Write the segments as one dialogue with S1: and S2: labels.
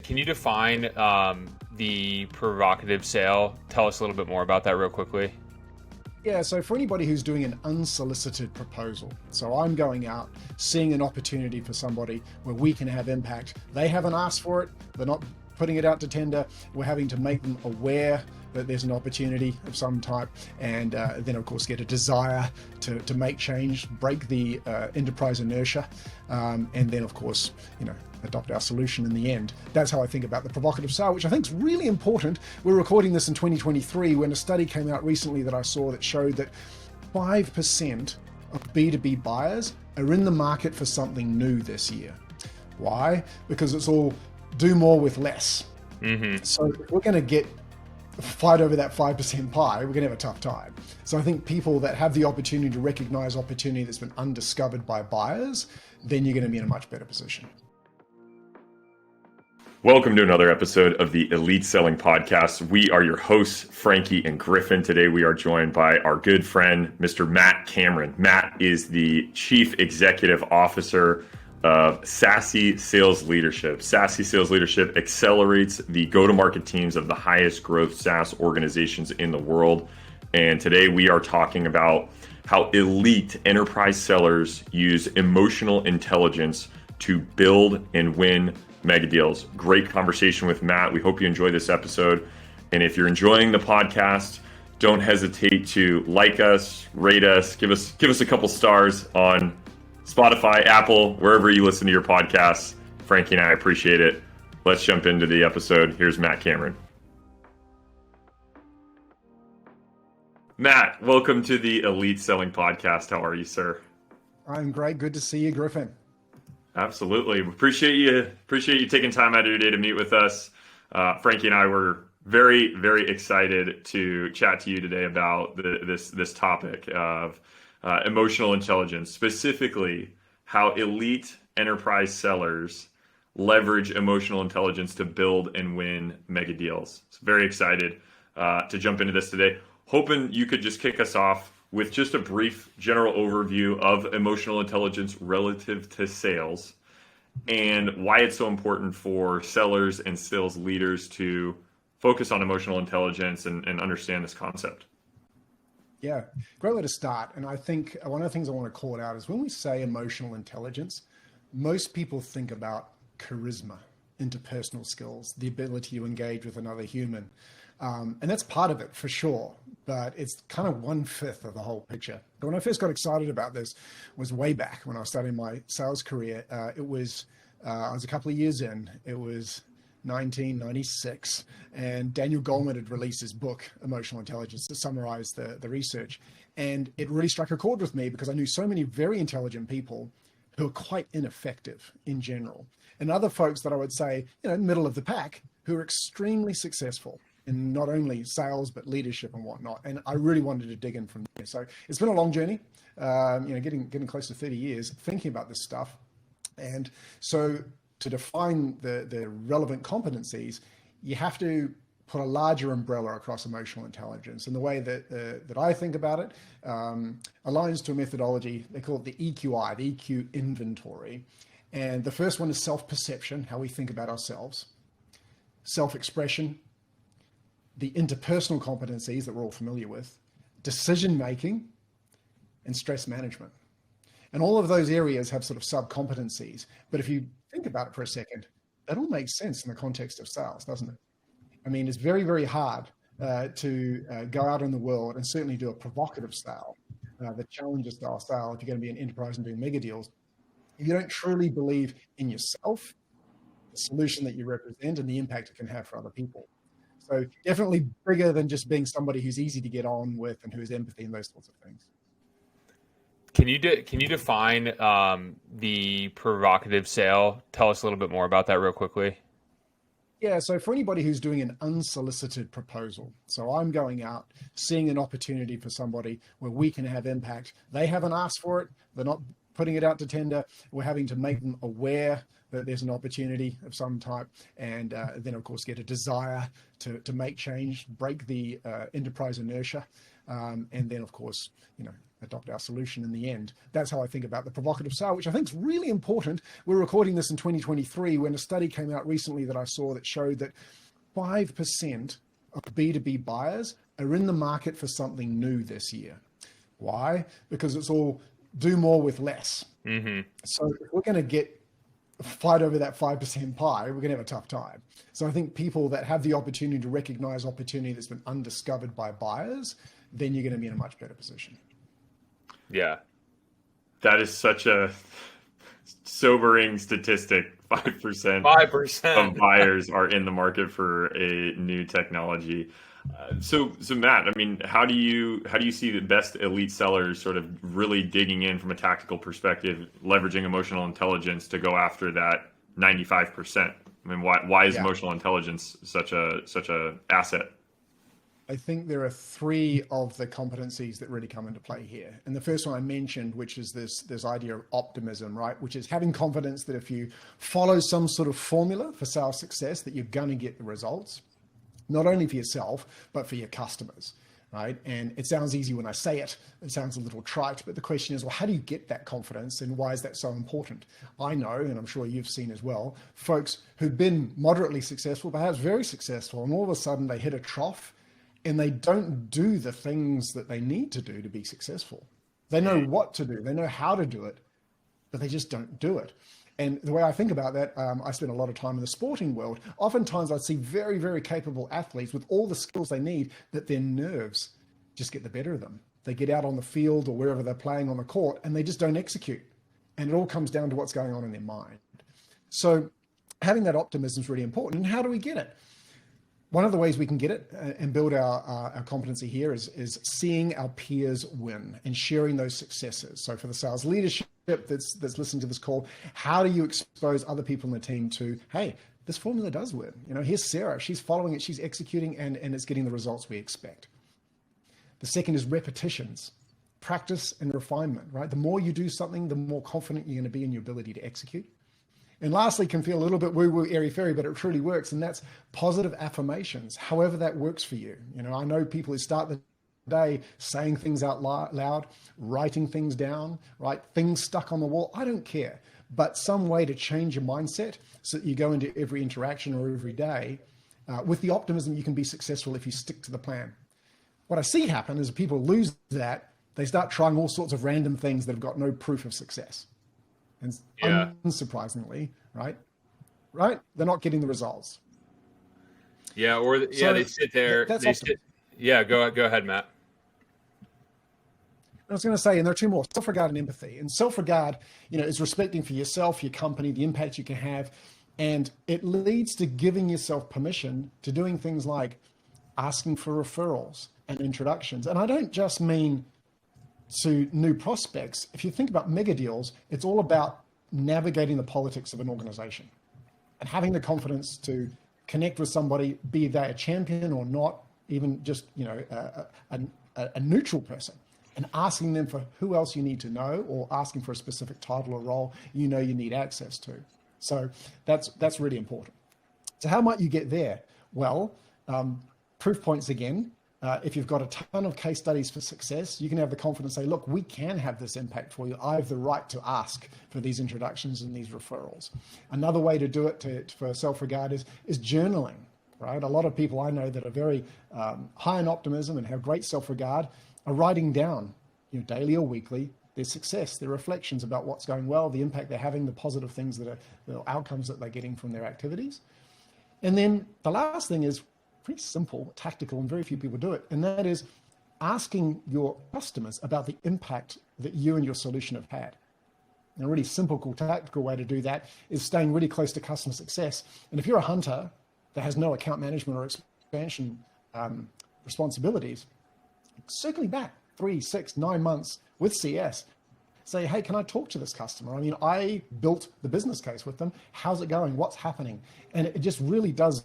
S1: can you define the provocative sale? Tell us a little bit more about that real quickly.
S2: Yeah, so for anybody who's doing an unsolicited proposal, so I'm going out, seeing an opportunity for somebody where we can have impact. They haven't asked for it, they're not putting it out to tender. We're having to make them aware that there's an opportunity of some type, and then of course get a desire to make change, break the enterprise inertia, and then of course, adopt our solution in the end. That's how I think about the provocative sale, which I think is really important. We're recording this in 2023 when a study came out recently that I saw that showed that 5% of B2B buyers are in the market for something new this year. Why? Because it's all do more with less. Mm-hmm. So if we're going to fight over that 5% pie, we're going to have a tough time. So I think people that have the opportunity to recognize opportunity that's been undiscovered by buyers, then you're going to be in a much better position.
S3: Welcome to another episode of the Elite Selling Podcast. We are your hosts, Frankie and Griffin. Today we are joined by our good friend, Mr. Matt Cameron. Matt is the Chief Executive Officer of Sassy Sales Leadership. Sassy Sales Leadership accelerates the go-to-market teams of the highest growth SaaS organizations in the world. And today we are talking about how elite enterprise sellers use emotional intelligence to build and win mega deals. Great conversation with Matt. We hope you enjoy this episode. And if you're enjoying the podcast, don't hesitate to like us, rate us, give us a couple stars on Spotify, Apple, wherever you listen to your podcasts. Frankie and I appreciate it. Let's jump into the episode. Here's Matt Cameron. Matt, welcome to the Elite Selling Podcast. How are you, sir?
S2: I'm great. Good to see you, Griffin.
S3: Absolutely. Appreciate you taking time out of your day to meet with us. Frankie and I were very, very excited to chat to you today about this topic of emotional intelligence, specifically how elite enterprise sellers leverage emotional intelligence to build and win mega deals. So very excited to jump into this today. Hoping you could just kick us off with just a brief general overview of emotional intelligence relative to sales and why it's so important for sellers and sales leaders to focus on emotional intelligence and understand this concept.
S2: Yeah, great way to start. And I think one of the things I want to call out is when we say emotional intelligence, most people think about charisma, interpersonal skills, the ability to engage with another human. And that's part of it for sure, but it's kind of 1/5 of the whole picture. But when I first got excited about this was way back when I was starting my sales career. I was a couple of years in. It was 1996, and Daniel Goleman had released his book, Emotional Intelligence, to summarize the research. And it really struck a chord with me because I knew so many very intelligent people who are quite ineffective in general, and other folks that I would say, middle of the pack, who are extremely successful in not only sales, but leadership and whatnot. And I really wanted to dig in from there. So it's been a long journey, getting close to 30 years thinking about this stuff. And so to define the relevant competencies, you have to put a larger umbrella across emotional intelligence. And the way that I think about it aligns to a methodology. They call it the EQI, the EQ inventory. And the first one is self-perception, how we think about ourselves, self-expression, the interpersonal competencies that we're all familiar with, decision-making, and stress management. And all of those areas have sort of sub-competencies. But if you think about it for a second, that all makes sense in the context of sales, doesn't it? I mean, it's very, very hard to go out in the world and certainly do a provocative sale, the challenger style sale, if you're going to be an enterprise and doing mega deals. If you don't truly believe in yourself, the solution that you represent, and the impact it can have for other people. So definitely bigger than just being somebody who's easy to get on with and who has empathy and those sorts of things.
S1: Can you define the provocative sale? Tell us a little bit more about that real quickly.
S2: Yeah, so for anybody who's doing an unsolicited proposal, so I'm going out, seeing an opportunity for somebody where we can have impact. They haven't asked for it. They're not putting it out to tender. We're having to make them aware that there's an opportunity of some type, and then of course get a desire to make change, break the enterprise inertia, and then of course adopt our solution in the end. That's how I think about the provocative sale, which I think is really important. We're recording this in 2023 when a study came out recently that I saw that showed that 5% of B2B buyers are in the market for something new this year. Why? Because it's all do more with less.
S1: Mm-hmm.
S2: So if we're going to fight over that 5% pie, we're going to have a tough time. So I think people that have the opportunity to recognize opportunity that's been undiscovered by buyers, then you're going to be in a much better position.
S1: Yeah.
S3: That is such a sobering statistic. 5%
S1: 5%
S3: of buyers are in the market for a new technology. So Matt, I mean, how do you see the best elite sellers sort of really digging in from a tactical perspective, leveraging emotional intelligence to go after that 95%? I mean, why is emotional intelligence such a asset?
S2: I think there are 3 of the competencies that really come into play here. And the first one I mentioned, which is this idea of optimism, right? Which is having confidence that if you follow some sort of formula for sales success, that you're going to get the results, not only for yourself, but for your customers, right? And it sounds easy when I say it. It sounds a little trite, but the question is, well, how do you get that confidence and why is that so important? I know, and I'm sure you've seen as well, folks who've been moderately successful, perhaps very successful, and all of a sudden they hit a trough and they don't do the things that they need to do to be successful. They know what to do, they know how to do it, but they just don't do it. And the way I think about that, I spend a lot of time in the sporting world. Oftentimes I see very, very capable athletes with all the skills they need, that their nerves just get the better of them. They get out on the field or wherever they're playing on the court and they just don't execute. And it all comes down to what's going on in their mind. So having that optimism is really important. And how do we get it? One of the ways we can get it and build our competency here is seeing our peers win and sharing those successes. So for the sales leadership that's listening to this call, how do you expose other people in the team to, hey, this formula does win. You know, here's Sarah, she's following it, she's executing, and it's getting the results we expect. The second is repetitions, practice and refinement, right? The more you do something, the more confident you're going to be in your ability to execute. And lastly, can feel a little bit woo-woo, airy-fairy, but it truly works. And that's positive affirmations, however that works for you. You know, I know people who start the day saying things out loud, writing things down, right? Things stuck on the wall. I don't care. But some way to change your mindset so that you go into every interaction or every day with the optimism you can be successful if you stick to the plan. What I see happen is people lose that. They start trying all sorts of random things that have got no proof of success. And unsurprisingly, right? They're not getting the results.
S1: Yeah, or they sit there. Yeah, go ahead, Matt.
S2: I was going to say, and there are 2 more: self-regard and empathy. And self-regard, is respecting for yourself, your company, the impact you can have, and it leads to giving yourself permission to doing things like asking for referrals and introductions. And I don't just mean to new prospects. If you think about mega deals, it's all about navigating the politics of an organization and having the confidence to connect with somebody, be they a champion or not, even just a neutral person, and asking them for who else you need to know, or asking for a specific title or role you need access to. So that's really important. So how might you get there? Well, proof points again. If you've got a ton of case studies for success, you can have the confidence to say, look, we can have this impact for you. I have the right to ask for these introductions and these referrals. Another way to do it for self-regard is journaling, right? A lot of people I know that are very high in optimism and have great self-regard are writing down, daily or weekly, their success, their reflections about what's going well, the impact they're having, the positive things the outcomes that they're getting from their activities. And then the last thing is pretty simple, tactical, and very few people do it. And that is asking your customers about the impact that you and your solution have had. And a really simple, cool, tactical way to do that is staying really close to customer success. And if you're a hunter that has no account management or expansion responsibilities, circling back 3, 6, 9 months with CS, say, hey, can I talk to this customer? I mean, I built the business case with them. How's it going? What's happening? And it just really does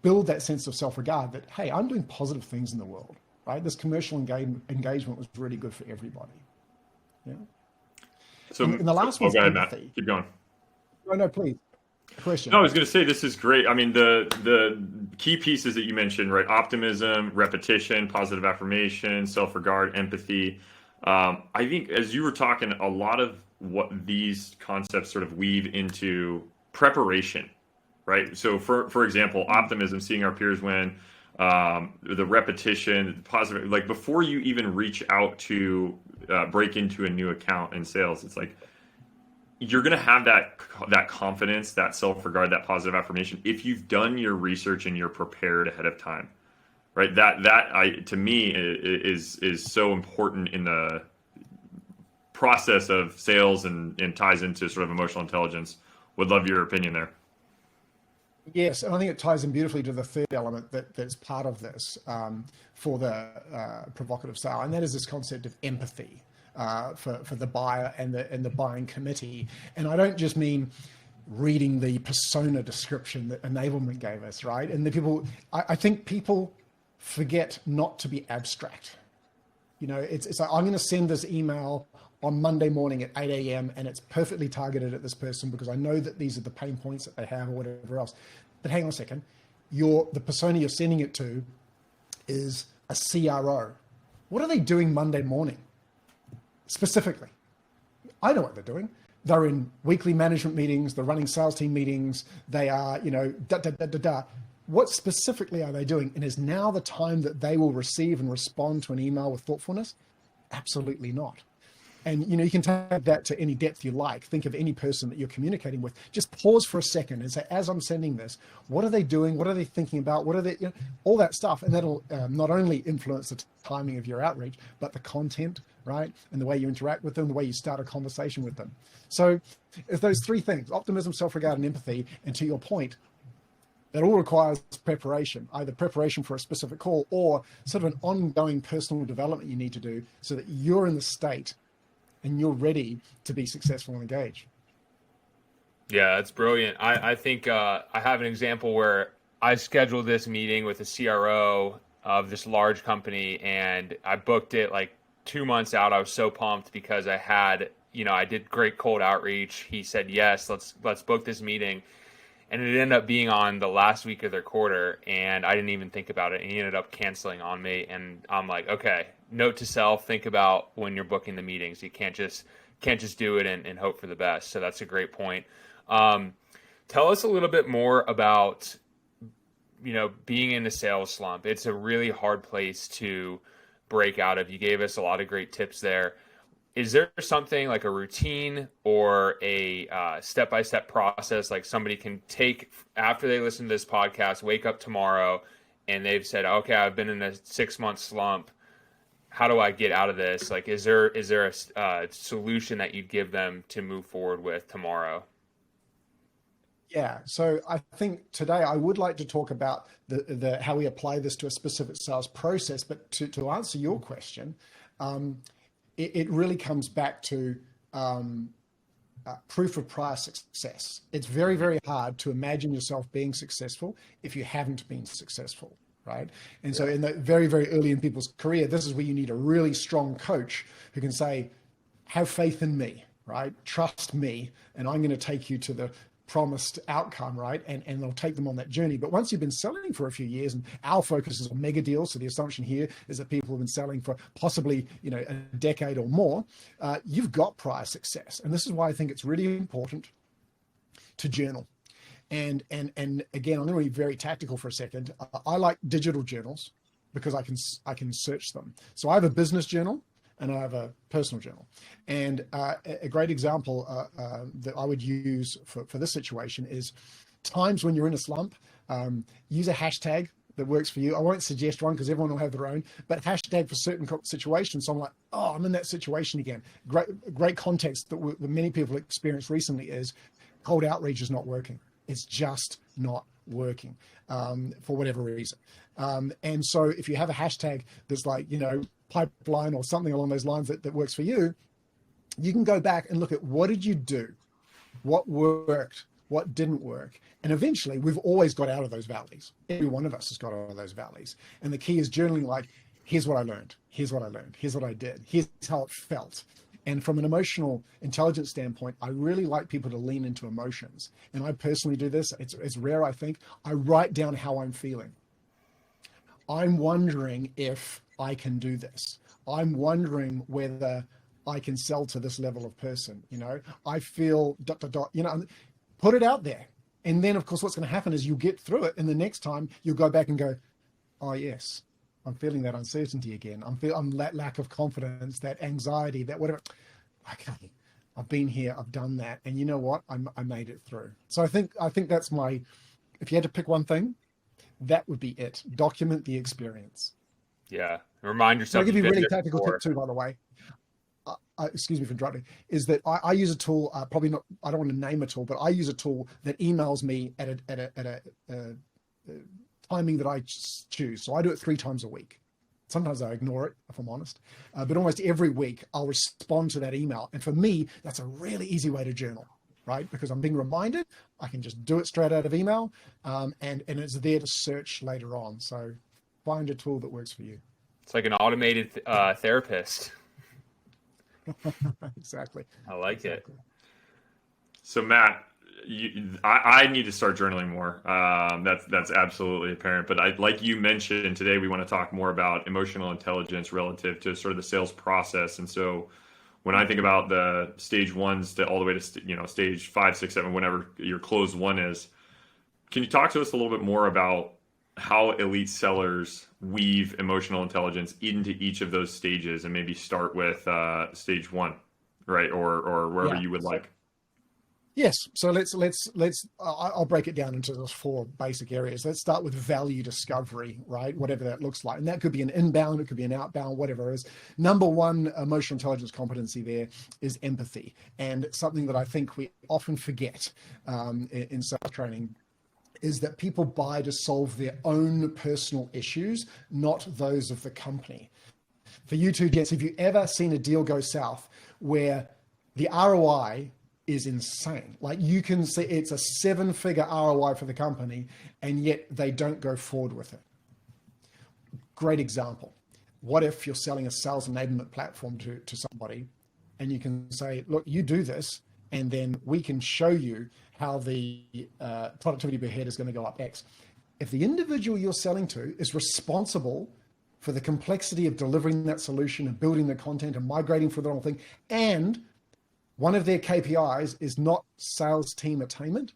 S2: build that sense of self-regard that, hey, I'm doing positive things in the world, right? This commercial engagement was really good for everybody. Yeah.
S3: So,
S2: and the last one,
S3: go ahead, Matt. Keep going.
S2: No, please. Question.
S3: No, I was going to say this is great. I mean, the key pieces that you mentioned, right? Optimism, repetition, positive affirmation, self-regard, empathy. I think as you were talking, a lot of what these concepts sort of weave into preparation, right? So, for example, optimism, seeing our peers win, the repetition, positive, like before you even reach out to break into a new account in sales, it's like you're going to have that confidence, that self regard, that positive affirmation if you've done your research and you're prepared ahead of time, right? To me is so important in the process of sales and ties into sort of emotional intelligence. Would love your opinion there.
S2: Yes, and I think it ties in beautifully to the third element that's part of this for the provocative sale, and that is this concept of empathy for the buyer and the buying committee. And I don't just mean reading the persona description that enablement gave us, right? And I think people forget not to be abstract. You know, it's like, I'm going to send this email on Monday morning at 8 a.m. and it's perfectly targeted at this person because I know that these are the pain points that they have or whatever else. But hang on a second, the persona you're sending it to is a CRO. What are they doing Monday morning? Specifically, I know what they're doing. They're in weekly management meetings, they're running sales team meetings, they are, What specifically are they doing? And is now the time that they will receive and respond to an email with thoughtfulness? Absolutely not. And, you can take that to any depth you like. Think of any person that you're communicating with. Just pause for a second and say, as I'm sending this, what are they doing? What are they thinking about? What are they, all that stuff. And that'll not only influence the timing of your outreach, but the content, right? And the way you interact with them, the way you start a conversation with them. So it's those three things: optimism, self-regard, and empathy. And to your point, that all requires preparation, either preparation for a specific call or sort of an ongoing personal development you need to do so that you're in the state and you're ready to be successful and engaged.
S1: Yeah, that's brilliant. I think I have an example where I scheduled this meeting with a CRO of this large company, and I booked it like 2 months out. I was so pumped because I did great cold outreach. He said, yes, let's book this meeting. And it ended up being on the last week of their quarter, and I didn't even think about it. And he ended up canceling on me. And I'm like, okay, note to self: think about when you're booking the meetings. You can't just do it and hope for the best. So that's a great point. Tell us a little bit more about being in a sales slump. It's a really hard place to break out of. You gave us a lot of great tips there. Is there something like a routine or a step-by-step process like somebody can take after they listen to this podcast, wake up tomorrow, and they've said, okay, I've been in a 6-month slump. How do I get out of this? Like, is there a solution that you'd give them to move forward with tomorrow?
S2: Yeah, so I think today I would like to talk about the how we apply this to a specific sales process. But to answer your question, it really comes back to proof of prior success. It's very, very hard to imagine yourself being successful if you haven't been successful, right? And so in the very, very early in people's career, this is where you need a really strong coach who can say, have faith in me, right? Trust me, and I'm going to take you to the promised outcome, right? And they'll take them on that journey. But once you've been selling for a few years, and our focus is on mega deals, so the assumption here is that people have been selling for possibly a decade or more, you've got prior success. And this is why I think it's really important to journal. And again, I'm going to be very tactical for a second. I like digital journals because I can search them. So I have a business journal and I have a personal journal. And a great example that I would use for this situation is times when you're in a slump, use a hashtag that works for you. I won't suggest one because everyone will have their own, but hashtag for certain situations. So I'm like, oh, I'm in that situation again. Great context that many people experience recently is cold outreach is not working. It's just not working for whatever reason. And so if you have a hashtag that's like, pipeline or something along those lines that works for you, you can go back and look at what did you do? What worked? What didn't work? And eventually we've always got out of those valleys. Every one of us has got out of those valleys. And the key is journaling like, here's what I learned. Here's what I learned. Here's what I did. Here's how it felt. And from an emotional intelligence standpoint, I really like people to lean into emotions. And I personally do this. It's rare, I think. I write down how I'm feeling. I'm wondering if I can do this. I'm wondering whether I can sell to this level of person. I feel ... put it out there. And then, of course, what's going to happen is you get through it. And the next time you'll go back and go, oh, yes, I'm feeling that uncertainty again. I'm that lack of confidence, that anxiety, that whatever. Okay, I've been here, I've done that. And you know what? I made it through. So I think that's if you had to pick one thing, that would be it. Document the experience.
S1: Yeah. Remind yourself.
S2: I'll give you a really tactical tip too, by the way. Excuse me for interrupting, is that I use a tool, probably not, I don't want to name a tool, but I use a tool that emails me at a timing that I choose. So I do it 3 times a week. Sometimes I ignore it, if I'm honest, but almost every week I'll respond to that email. And for me, that's a really easy way to journal, right? Because I'm being reminded, I can just do it straight out of email, and it's there to search later on. So find a tool that works for you.
S1: It's like an automated therapist.
S2: Exactly.
S1: I like it.
S3: So Matt, I need to start journaling more. That's absolutely apparent. But like you mentioned today, we want to talk more about emotional intelligence relative to sort of the sales process. And so when I think about the stage 1s to all the way to stage 5, 6, 7, whenever your close 1 is, can you talk to us a little bit more about how elite sellers weave emotional intelligence into each of those stages, and maybe start with stage 1, right? Or wherever you would like.
S2: Yes. So let's I'll break it down into those 4 basic areas. Let's start with value discovery, right? Whatever that looks like. And that could be an inbound, it could be an outbound, whatever it is. Number 1 emotional intelligence competency there is empathy. And something that I think we often forget in sales training is that people buy to solve their own personal issues, not those of the company. For you two gents, have you ever seen a deal go south where the ROI is insane? Like, you can see it's a 7-figure ROI for the company, and yet they don't go forward with it. Great example. What if you're selling a sales enablement platform to somebody, and you can say, look, you do this, and then we can show you how the productivity per head is going to go up X. If the individual you're selling to is responsible for the complexity of delivering that solution and building the content and migrating for the wrong thing, and one of their KPIs is not sales team attainment,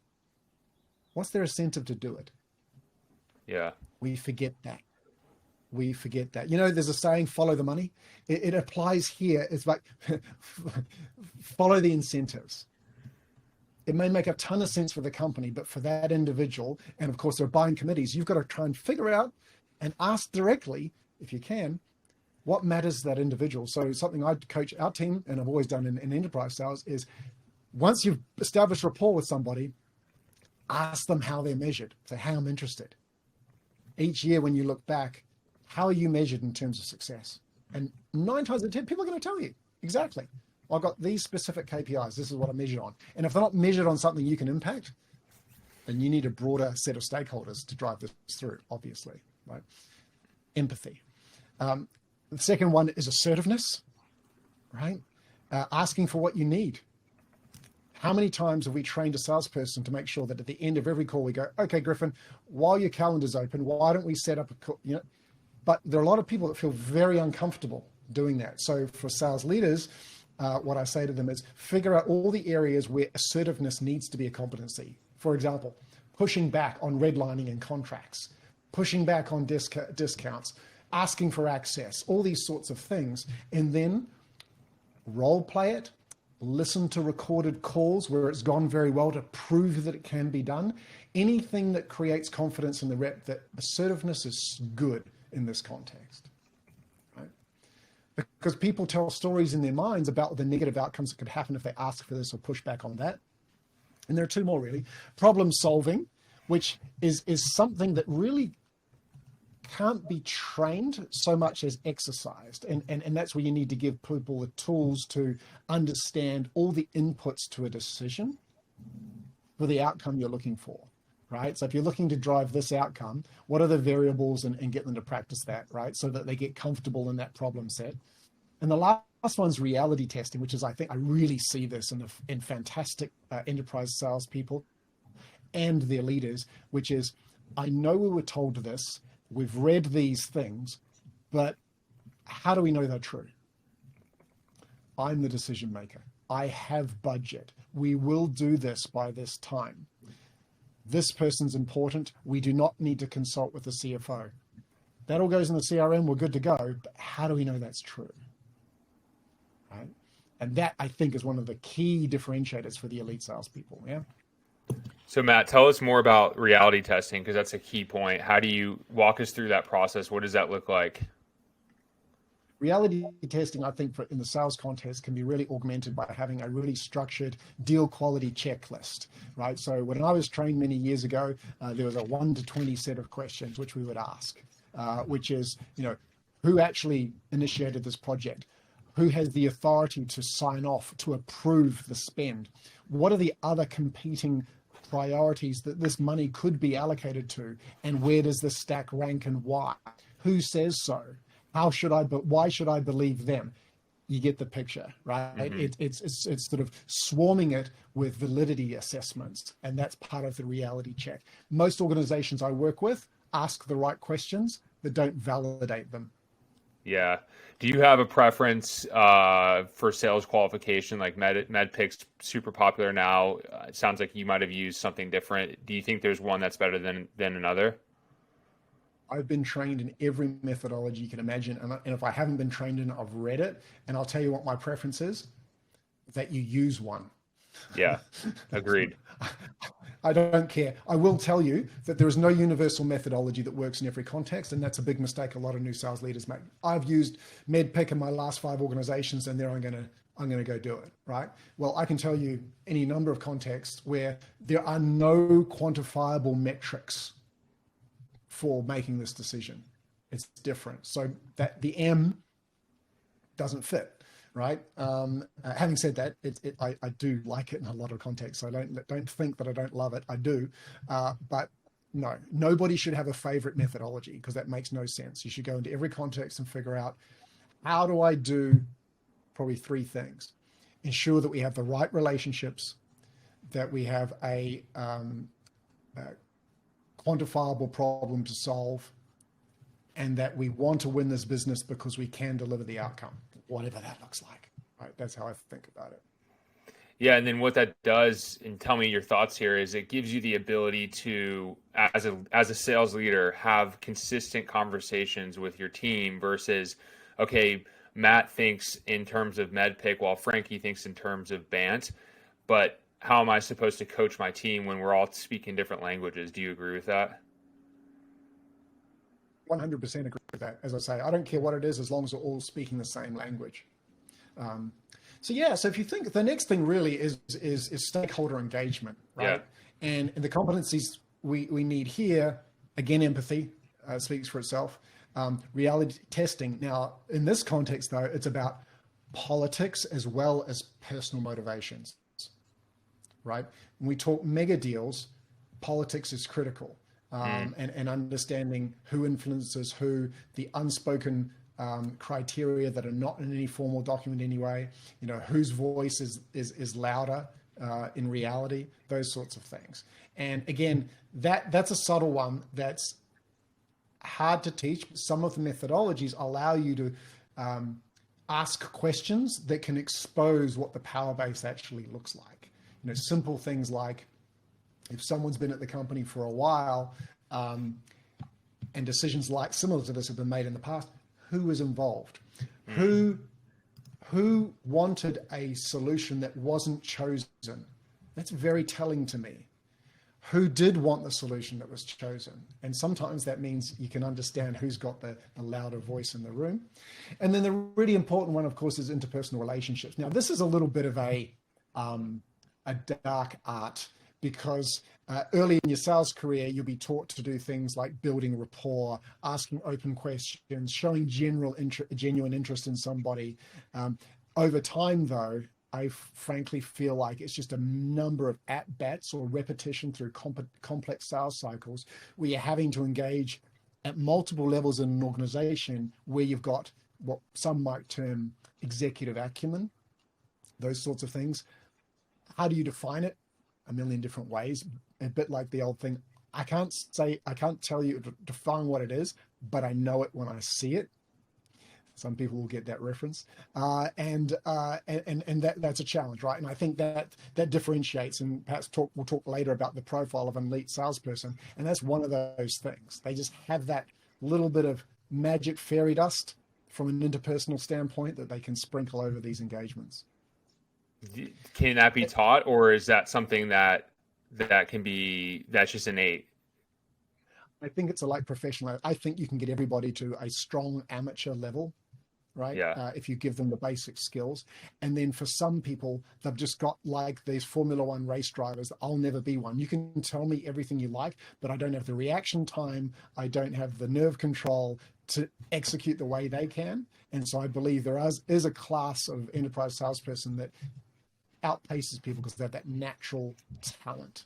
S2: what's their incentive to do it?
S1: Yeah.
S2: We forget that. There's a saying, follow the money. It applies here. It's like, follow the incentives. It may make a ton of sense for the company, but for that individual, and of course there are buying committees, you've got to try and figure out and ask directly, if you can, what matters to that individual. So something I coach our team, and I've always done in enterprise sales, is once you've established rapport with somebody, ask them how they're measured. Say, hey, I'm interested. Each year when you look back, how are you measured in terms of success? And 9 times out of 10, people are going to tell you exactly. I've got these specific KPIs. This is what I'm measured on. And if they're not measured on something you can impact, then you need a broader set of stakeholders to drive this through, obviously, right? Empathy. The second one is assertiveness, right? Asking for what you need. How many times have we trained a salesperson to make sure that at the end of every call we go, okay, Griffin, while your calendar's open, why don't we set up a call? But there are a lot of people that feel very uncomfortable doing that. So for sales leaders, what I say to them is figure out all the areas where assertiveness needs to be a competency. For example, pushing back on redlining in contracts, pushing back on discounts, asking for access, all these sorts of things. And then role play it, listen to recorded calls where it's gone very well to prove that it can be done. Anything that creates confidence in the rep that assertiveness is good in this context. Because people tell stories in their minds about the negative outcomes that could happen if they ask for this or push back on that. And there are 2 more really. Problem solving, which is something that really can't be trained so much as exercised. And that's where you need to give people the tools to understand all the inputs to a decision for the outcome you're looking for, right? So if you're looking to drive this outcome, what are the variables, and get them to practice that, right? So that they get comfortable in that problem set. And the last one's reality testing, which is, I think I really see this in fantastic enterprise salespeople and their leaders, which is, I know we were told this, we've read these things, but How do we know they're true? I'm the decision maker. I have budget. We will do this by this time. This person's important. We do not need to consult with the CFO. That all goes in the CRM. We're good to go. But how do we know that's true? Right? And that, I think, is one of the key differentiators for the elite salespeople. Yeah.
S1: So Matt, tell us more about reality testing, because that's a key point. How do you walk us through that process? What does that look like?
S2: Reality testing, I think, in the sales context can be really augmented by having a really structured deal quality checklist, right? So when I was trained many years ago, there was a 1 to 20 set of questions which we would ask, which is, who actually initiated this project? Who has the authority to sign off, to approve the spend? What are the other competing priorities that this money could be allocated to? And where does the stack rank and why? Who says so? Why should I believe them? You get the picture, right? Mm-hmm. It's sort of swarming it with validity assessments, and that's part of the reality check. Most organizations I work with ask the right questions, but don't validate them.
S1: Yeah. Do you have a preference for sales qualification? Like MedPIC's super popular now. It sounds like you might have used something different. Do you think there's one that's better than another?
S2: I've been trained in every methodology you can imagine. And if I haven't been trained in it, I've read it. And I'll tell you what my preference is, that you use one.
S1: Yeah, agreed.
S2: I don't care. I will tell you that there is no universal methodology that works in every context. And that's a big mistake a lot of new sales leaders make. I've used MedPIC in my last 5 organizations, and there I'm going to go do it, right? Well, I can tell you any number of contexts where there are no quantifiable metrics for making this decision. It's different. So that the M doesn't fit, right? Having said that, I do like it in a lot of contexts. So don't think that I don't love it. I do, but no, nobody should have a favorite methodology, because that makes no sense. You should go into every context and figure out, how do I do probably 3 things? Ensure that we have the right relationships, that we have a quantifiable problem to solve, and that we want to win this business because we can deliver the outcome, whatever that looks like. Right? That's how I think about it.
S1: Yeah, and then what that does, and tell me your thoughts here, is it gives you the ability to, as a sales leader, have consistent conversations with your team versus, okay, Matt thinks in terms of MedPIC while Frankie thinks in terms of BANT, but how am I supposed to coach my team when we're all speaking different languages? Do you agree with that?
S2: 100% agree with that. As I say, I don't care what it is, as long as we're all speaking the same language. So if you think, the next thing really is stakeholder engagement, right? Yeah. And the competencies we need here, again, empathy speaks for itself. Reality testing. Now, in this context, though, it's about politics as well as personal motivations. Right? When we talk mega deals, politics is critical, and understanding who influences who, the unspoken criteria that are not in any formal document anyway, whose voice is louder in reality, those sorts of things. And again, that's a subtle one that's hard to teach. Some of the methodologies allow you to ask questions that can expose what the power base actually looks like. Simple things like, if someone's been at the company for a while, and decisions like similar to this have been made in the past, who was involved? Who wanted a solution that wasn't chosen? That's very telling to me. Who did want the solution that was chosen? And sometimes that means you can understand who's got the louder voice in the room. And then the really important one, of course, is interpersonal relationships. Now, this is a little bit of a dark art, because early in your sales career, you'll be taught to do things like building rapport, asking open questions, showing genuine interest in somebody. Over time, though, I frankly feel like it's just a number of at-bats or repetition through complex sales cycles where you're having to engage at multiple levels in an organization, where you've got what some might term executive acumen, those sorts of things. How do you define it? A million different ways. A bit like the old thing, I can't tell you to define what it is, but I know it when I see it. Some people will get that reference, and that's a challenge, right? And I think that differentiates. And perhaps we'll talk later about the profile of an elite salesperson, and that's one of those things. They just have that little bit of magic fairy dust from an interpersonal standpoint that they can sprinkle over these engagements.
S1: Can that be taught, or is that something that's just innate?
S2: I think it's a like professional. I think you can get everybody to a strong amateur level, right?
S1: Yeah.
S2: If you give them the basic skills. And then for some people, they've just got like these Formula One race drivers. I'll never be one. You can tell me everything you like, but I don't have the reaction time. I don't have the nerve control to execute the way they can. And so I believe there is a class of enterprise salesperson that outpaces people because they have that natural talent.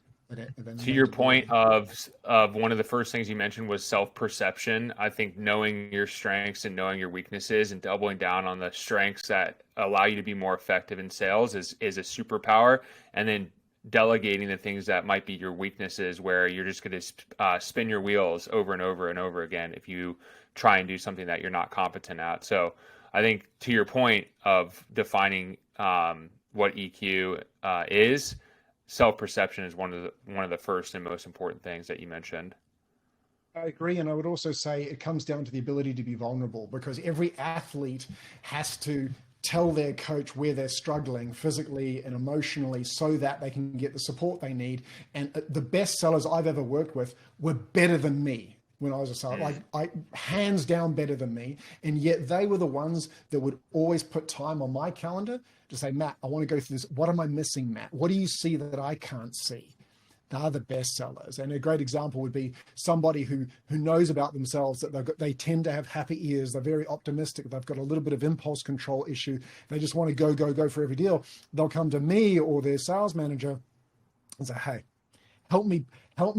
S1: To your point of one of the first things you mentioned was self-perception. I think knowing your strengths and knowing your weaknesses and doubling down on the strengths that allow you to be more effective in sales is a superpower. And then delegating the things that might be your weaknesses, where you're just going to spin your wheels over and over and over again if you try and do something that you're not competent at. So I think to your point of defining what EQ is, self-perception is one of the first and most important things that you mentioned.
S2: I agree. And I would also say it comes down to the ability to be vulnerable, because every athlete has to tell their coach where they're struggling physically and emotionally so that they can get the support they need. And the best sellers I've ever worked with were better than me when I was a seller, like hands down better than me. And yet they were the ones that would always put time on my calendar to say, Matt, I want to go through this. What am I missing, Matt? What do you see that I can't see? They're the best sellers. And a great example would be somebody who knows about themselves, that they tend to have happy ears. They're very optimistic. They've got a little bit of impulse control issue. They just want to go for every deal. They'll come to me or their sales manager and say, hey, help me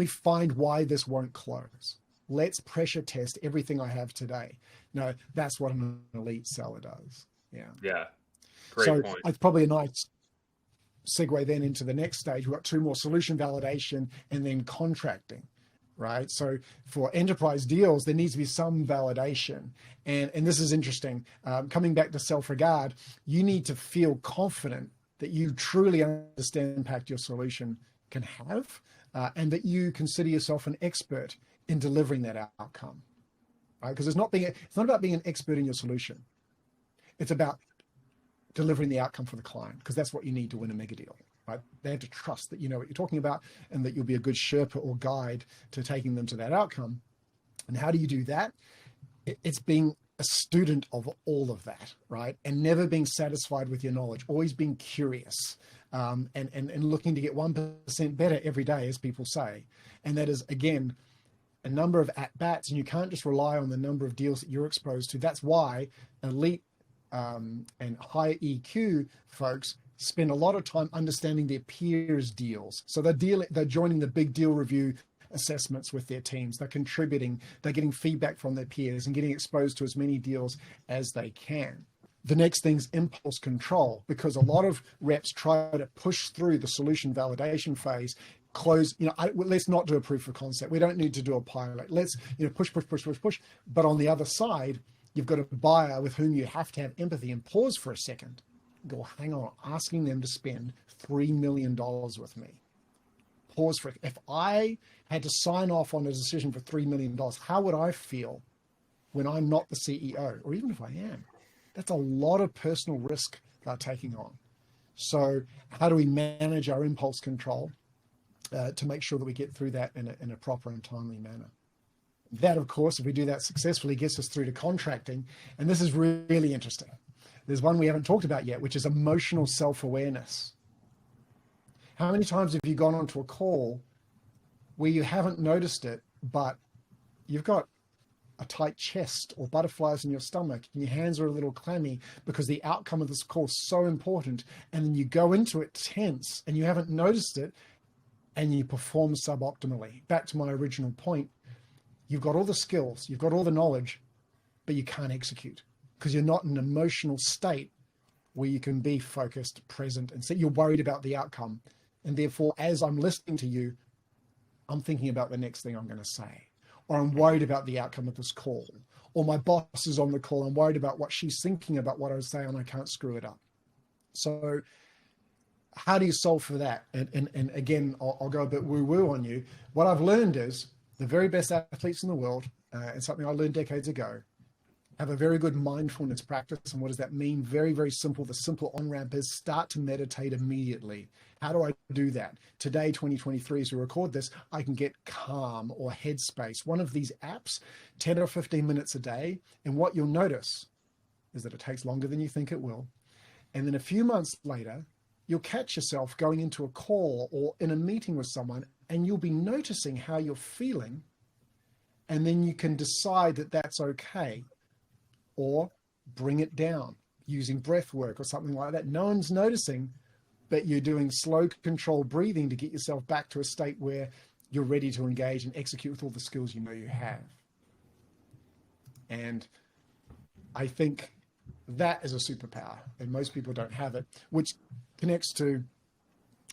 S2: find why this won't close. Let's pressure test everything I have today. No, that's what an elite seller does. Yeah.
S1: Yeah. Great point.
S2: It's probably a nice segue then into the next stage. We've got two more: solution validation and then contracting, right? So for enterprise deals, there needs to be some validation. And this is interesting. Coming back to self-regard, you need to feel confident that you truly understand the impact your solution can have, and that you consider yourself an expert in delivering that outcome, right? Because it's not about being an expert in your solution. It's about delivering the outcome for the client, because that's what you need to win a mega deal, right? They have to trust that you know what you're talking about and that you'll be a good Sherpa or guide to taking them to that outcome. And how do you do that? It's being a student of all of that, right? And never being satisfied with your knowledge, always being curious, and looking to get 1% better every day, as people say. And that is, again, a number of at-bats, and you can't just rely on the number of deals that you're exposed to. That's why elite and high EQ folks spend a lot of time understanding their peers' deals. So they're joining the big deal review assessments with their teams. They're contributing, they're getting feedback from their peers and getting exposed to as many deals as they can. The next thing's impulse control, because a lot of reps try to push through the solution validation phase, close, let's not do a proof of concept. We don't need to do a pilot. Let's, push. But on the other side, you've got a buyer with whom you have to have empathy and pause for a second. Go, hang on, asking them to spend $3 million with me. Pause for it. If I had to sign off on a decision for $3 million, how would I feel when I'm not the CEO? Or even if I am? That's a lot of personal risk they're taking on. So how do we manage our impulse control to make sure that we get through that in a proper and timely manner? That, of course, if we do that successfully, gets us through to contracting. And this is really interesting. There's one we haven't talked about yet, which is emotional self-awareness. How many times have you gone onto a call where you haven't noticed it, but you've got a tight chest or butterflies in your stomach and your hands are a little clammy because the outcome of this call is so important, and then you go into it tense and you haven't noticed it and you perform suboptimally? Back to my original point, you've got all the skills, you've got all the knowledge, but you can't execute because you're not in an emotional state where you can be focused, present, and so you're worried about the outcome. And therefore, as I'm listening to you, I'm thinking about the next thing I'm going to say. or I'm worried about the outcome of this call, or my boss is on the call, I'm worried about what she's thinking about what I was saying and I can't screw it up. So how do you solve for that? And again, I'll go a bit woo-woo on you. What I've learned is the very best athletes in the world, and something I learned decades ago, have a very good mindfulness practice. And what does that mean? Very, very simple. The simple on-ramp is start to meditate immediately. How do I do that? Today, 2023, as we record this, I can get Calm or Headspace, one of these apps, 10 or 15 minutes a day. And what you'll notice is that it takes longer than you think it will. And then a few months later, you'll catch yourself going into a call or in a meeting with someone, and you'll be noticing how you're feeling. And then you can decide that that's okay, or bring it down using breath work or something like that. No one's noticing, but you're doing slow controlled breathing to get yourself back to a state where you're ready to engage and execute with all the skills you know you have. And I think that is a superpower, and most people don't have it, which connects to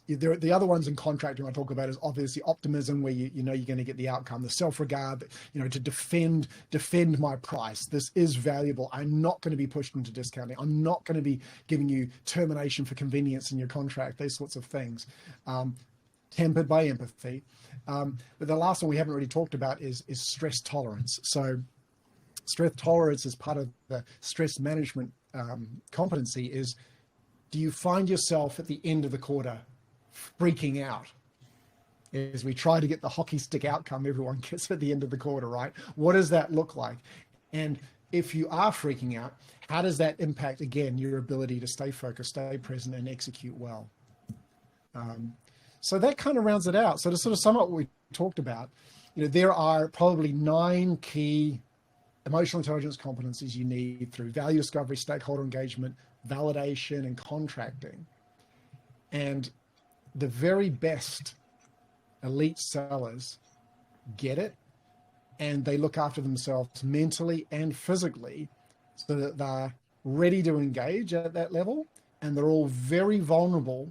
S2: the other ones in contracting I talk about is obviously optimism, where you know you're going to get the outcome, the self-regard, to defend my price. This is valuable. I'm not going to be pushed into discounting. I'm not going to be giving you termination for convenience in your contract, these sorts of things. Tempered by empathy. But the last one we haven't really talked about is stress tolerance. So stress tolerance is part of the stress management competency. Is, do you find yourself at the end of the quarter freaking out as we try to get the hockey stick outcome everyone gets at the end of the quarter, right? What does that look like? And if you are freaking out, how does that impact, again, your ability to stay focused, stay present, and execute well? So that kind of rounds it out. So to sort of sum up what we talked about, there are probably 9 key emotional intelligence competencies you need through value discovery, stakeholder engagement, validation, and contracting. And the very best elite sellers get it, and they look after themselves mentally and physically so that they're ready to engage at that level, and they're all very vulnerable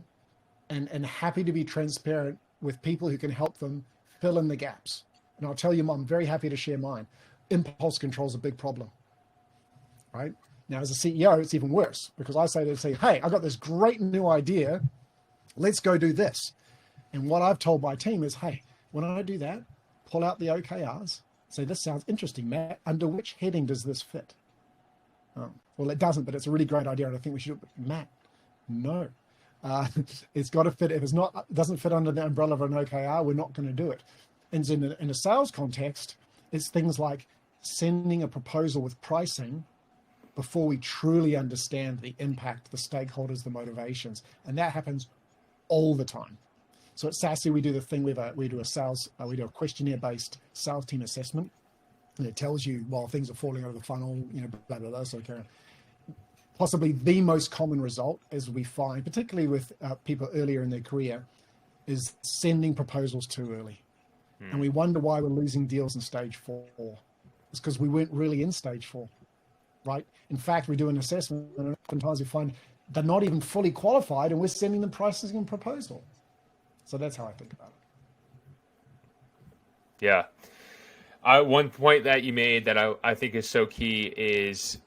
S2: and happy to be transparent with people who can help them fill in the gaps. And I'll tell you, I'm very happy to share mine. Impulse control is a big problem, right? Now, as a CEO, it's even worse, because I say to the team, hey, I've got this great new idea. Let's go do this. And what I've told my team is, hey, when I do that, pull out the OKRs, say, this sounds interesting, Matt. Under which heading does this fit? Oh, well, it doesn't, but it's a really great idea, and I think we should do it. Matt, no. It's got to fit. If it doesn't fit under the umbrella of an OKR, we're not going to do it. And so in a sales context, it's things like sending a proposal with pricing before we truly understand the impact, the stakeholders, the motivations. And that happens all the time. So at Sassy, we do the thing we do a questionnaire-based sales team assessment, and it tells you while things are falling out of the funnel, blah blah blah. So possibly the most common result, as we find, particularly with people earlier in their career, is sending proposals too early, and we wonder why we're losing deals in stage 4. It's because we weren't really in stage 4, right? In fact, we do an assessment, and oftentimes we find they're not even fully qualified, and we're sending them pricing and proposal. So that's how I think about it.
S1: Yeah. One point that you made that I think is so key is,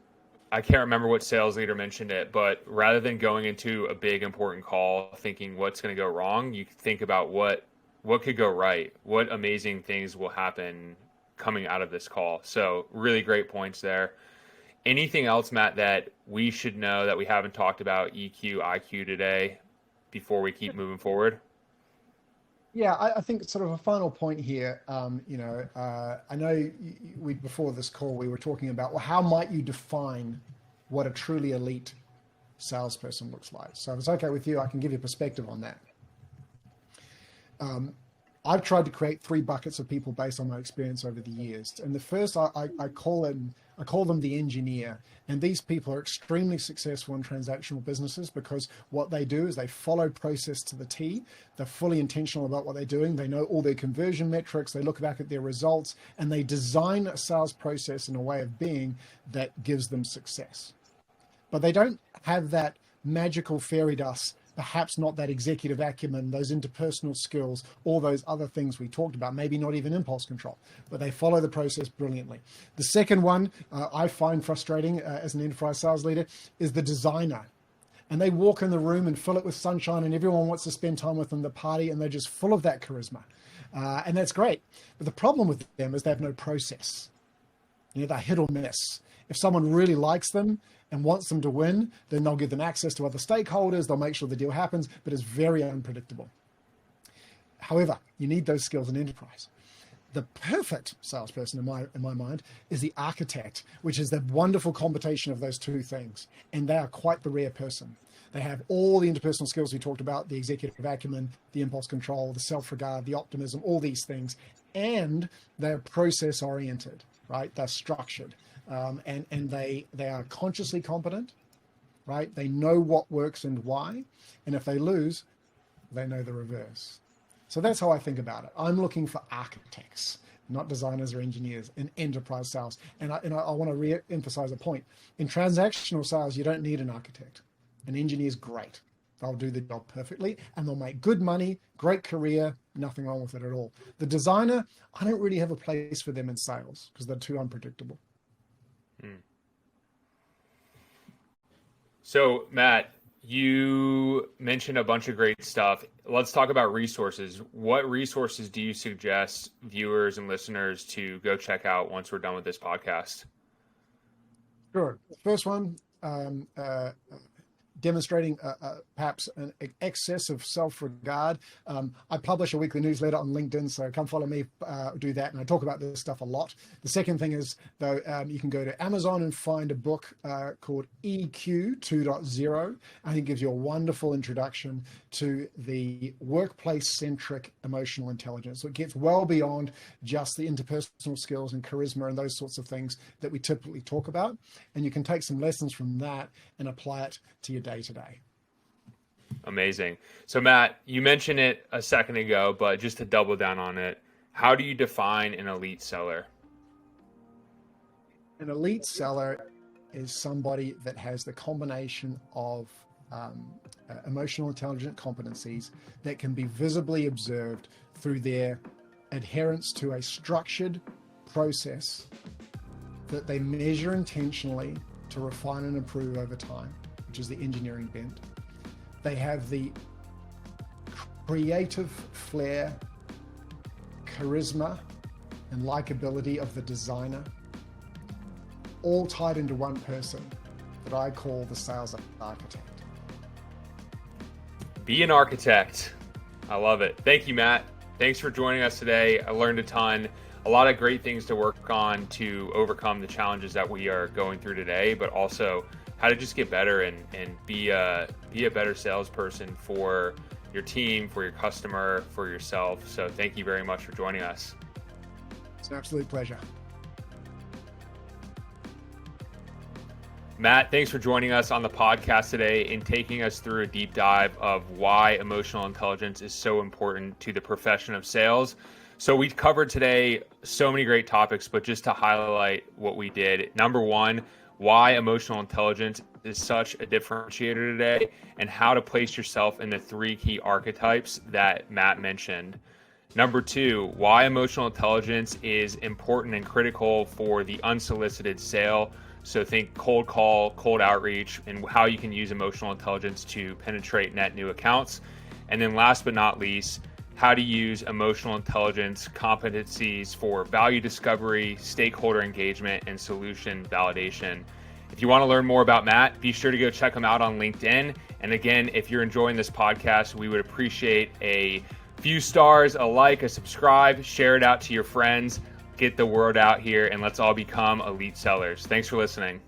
S1: I can't remember what sales leader mentioned it, but rather than going into a big important call thinking what's going to go wrong, you think about what could go right, what amazing things will happen coming out of this call. So really great points there. Anything else, Matt, that we should know that we haven't talked about EQ, IQ today before we keep moving forward?
S2: Yeah, I think sort of a final point here. I know before this call we were talking about, well, how might you define what a truly elite salesperson looks like? So if it's okay with you, I can give you perspective on that. I've tried to create 3 buckets of people based on my experience over the years. And the first, I call them the engineer. And these people are extremely successful in transactional businesses because what they do is they follow process to the T. They're fully intentional about what they're doing. They know all their conversion metrics. They look back at their results, and they design a sales process in a way of being that gives them success. But they don't have that magical fairy dust perhaps not that executive acumen, those interpersonal skills, all those other things we talked about, maybe not even impulse control, but they follow the process brilliantly. The second one I find frustrating as an enterprise sales leader is the designer. And they walk in the room and fill it with sunshine and everyone wants to spend time with them, the party, and they're just full of that charisma. And that's great. But the problem with them is they have no process. They're hit or miss. If someone really likes them and wants them to win, then they'll give them access to other stakeholders. They'll make sure the deal happens, but it's very unpredictable. However, you need those skills in enterprise. The perfect salesperson in my mind is the architect, which is the wonderful combination of those two things. And they are quite the rare person. They have all the interpersonal skills we talked about, the executive acumen, the impulse control, the self-regard, the optimism, all these things. And they're process-oriented, right? They're structured. And they are consciously competent, right? They know what works and why. And if they lose, they know the reverse. So that's how I think about it. I'm looking for architects, not designers or engineers in enterprise sales. And I want to re-emphasize a point. In transactional sales, you don't need an architect. An engineer is great. They'll do the job perfectly and they'll make good money, great career, nothing wrong with it at all. The designer, I don't really have a place for them in sales because they're too unpredictable.
S1: So, Matt, you mentioned a bunch of great stuff. Let's talk about resources. What resources do you suggest viewers and listeners to go check out once we're done with this podcast?
S2: Sure. The first one, demonstrating perhaps an excess of self-regard. I publish a weekly newsletter on LinkedIn, so come follow me, do that, and I talk about this stuff a lot. The second thing is, though, you can go to Amazon and find a book called EQ 2.0. I think it gives you a wonderful introduction to the workplace-centric emotional intelligence. So it gets well beyond just the interpersonal skills and charisma and those sorts of things that we typically talk about, and you can take some lessons from that and apply it to your day-to-day.
S1: Amazing. So Matt, you mentioned it a second ago, but just to double down on it, how do you define an elite seller?
S2: An elite seller is somebody that has the combination of emotional intelligence competencies that can be visibly observed through their adherence to a structured process that they measure intentionally to refine and improve over time, which is the engineering bent. They have the creative flair, charisma, and likability of the designer, all tied into one person that I call the sales architect.
S1: Be an architect. I love it. Thank you, Matt. Thanks for joining us today. I learned a ton. A lot of great things to work on to overcome the challenges that we are going through today, but also how to just get better and be a better salesperson for your team, for your customer, for yourself. So thank you very much for joining us.
S2: It's an absolute pleasure.
S1: Matt, thanks for joining us on the podcast today and taking us through a deep dive of why emotional intelligence is so important to the profession of sales. So we covered today so many great topics, but just to highlight what we did. Number one, why emotional intelligence is such a differentiator today and how to place yourself in the three key archetypes that Matt mentioned. Number two, why emotional intelligence is important and critical for the unsolicited sale. So think cold call, cold outreach, and how you can use emotional intelligence to penetrate net new accounts. And then last but not least, how to use emotional intelligence competencies for value discovery, stakeholder engagement, and solution validation. If you want to learn more about Matt, be sure to go check him out on LinkedIn. And again, if you're enjoying this podcast, we would appreciate a few stars, a like, a subscribe, share it out to your friends, get the word out here, and let's all become elite sellers. Thanks for listening.